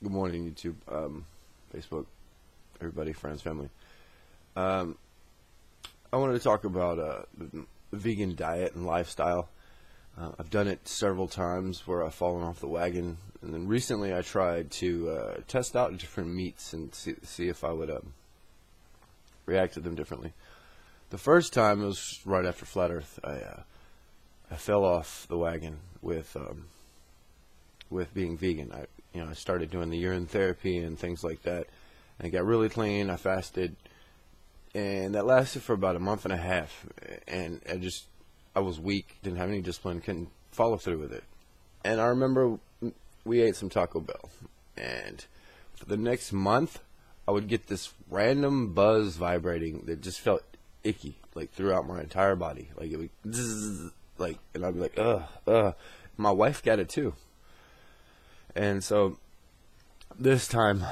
Good morning, YouTube, Facebook, everybody, friends, family. I wanted to talk about the vegan diet and lifestyle. I've done it several times where I've fallen off the wagon, and then recently I tried to test out different meats and see if I would react to them differently. The first time it was right after Flat Earth. I fell off the wagon with being vegan. I started doing the urine therapy and things like that, and I got really clean. I fasted, and that lasted for about a month and a half, and I was weak, didn't have any discipline, couldn't follow through with it. And I remember we ate some Taco Bell, and for the next month I would get this random buzz vibrating that just felt icky, like throughout my entire body, like it would zzz, like, and I'd be like, ugh. My wife got it too. And so this time,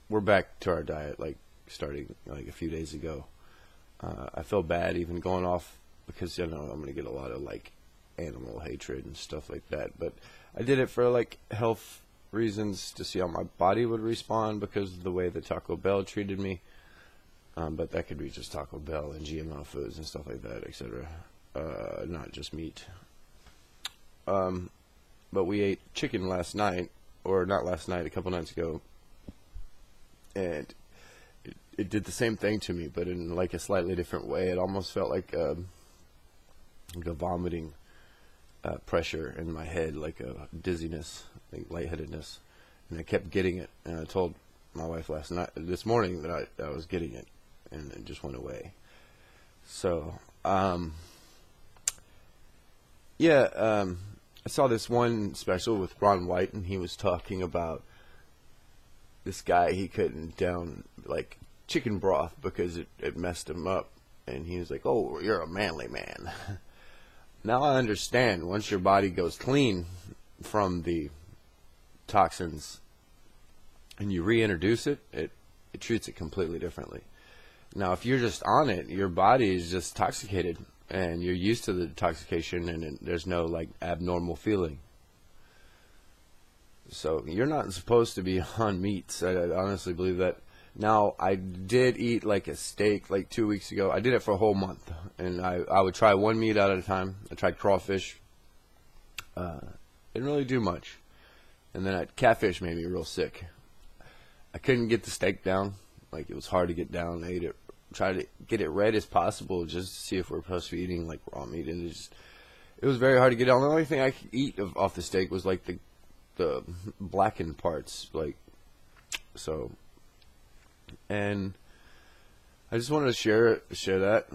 we're back to our diet, like starting like a few days ago. I feel bad even going off because I'm going to get a lot of like animal hatred and stuff like that. But I did it for like health reasons to see how my body would respond because of the way that Taco Bell treated me. But that could be just Taco Bell and GMO foods and stuff like that, etc. Not just meat. But we ate chicken last night, or not last night, a couple nights ago, and it did the same thing to me, but in like a slightly different way. It almost felt like a vomiting pressure in my head, like a dizziness, like lightheadedness, and I kept getting it. And I told my wife this morning that I was getting it, and it just went away. So, I saw this one special with Ron White, and he was talking about this guy. He couldn't down like chicken broth because it messed him up, and he was like, "Oh, you're a manly man." Now I understand. Once your body goes clean from the toxins and you reintroduce it, it treats it completely differently. Now, if you're just on it, your body is just intoxicated, and you're used to the intoxication, and there's no like abnormal feeling. So you're not supposed to be on meats. I honestly believe that. Now, I did eat like a steak like 2 weeks ago. I did it for a whole month, and I would try one meat at a time. I tried crawfish. Didn't really do much. And then catfish made me real sick. I couldn't get the steak down. Like, it was hard to get down. I ate it. Try to get it red as possible just to see if we're supposed to be eating like raw meat, and it was very hard to get down. The only thing I could eat off the steak was like the blackened parts, like so. And I just wanted to share that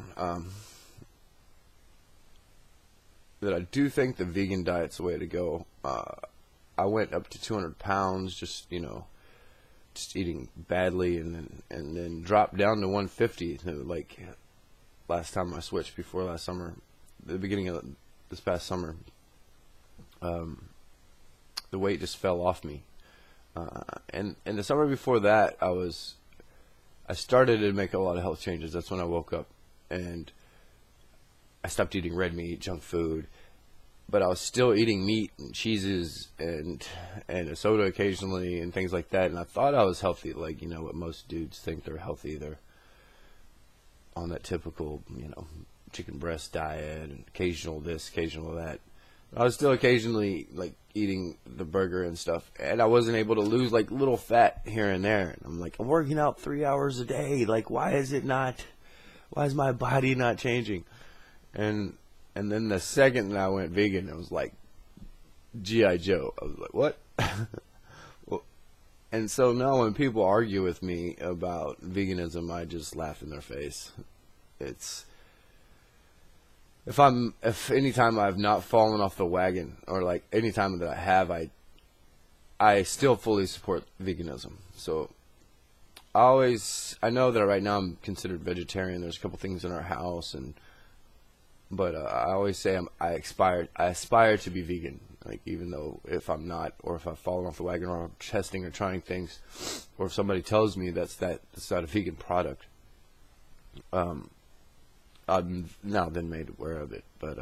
that I do think the vegan diet's the way to go. I went up to 200 pounds, just eating badly, and then dropped down to 150 like last time I switched, before last summer, the beginning of this past summer. The weight just fell off me, and the summer before that I started to make a lot of health changes. That's when I woke up and I stopped eating red meat, junk food, but I was still eating meat and cheeses and a soda occasionally and things like that. And I thought I was healthy, like, what most dudes think they're healthy. They're on that typical, chicken breast diet and occasional this, occasional that. I was still occasionally like eating the burger and stuff, and I wasn't able to lose like little fat here and there. And I'm like, I'm working out 3 hours a day. Like, why is my body not changing? And then the second that I went vegan, it was like G.I. Joe. I was like, what? Well, and so now when people argue with me about veganism, I just laugh in their face. If any time I've not fallen off the wagon, or like any time that I have, I still fully support veganism. So I know that right now I'm considered vegetarian. There's a couple things in our house, but I always say I aspire to be vegan. Like, even though if I'm not, or if I've fallen off the wagon, or I'm testing or trying things, or if somebody tells me that's not a vegan product, I've now been made aware of it, but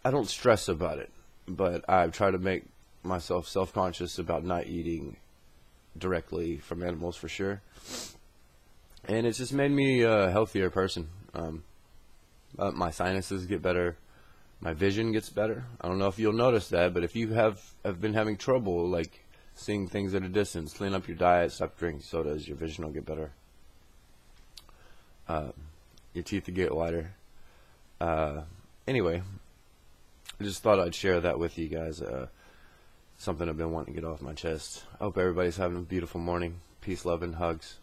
I don't stress about it. But I try to make myself self-conscious about not eating directly from animals for sure. And it's just made me a healthier person. My sinuses get better. My vision gets better. I don't know if you'll notice that, but if you have been having trouble, like seeing things at a distance, clean up your diet, stop drinking sodas, your vision will get better. Your teeth will get whiter. Anyway, I just thought I'd share that with you guys. Something I've been wanting to get off my chest. I hope everybody's having a beautiful morning. Peace, love, and hugs.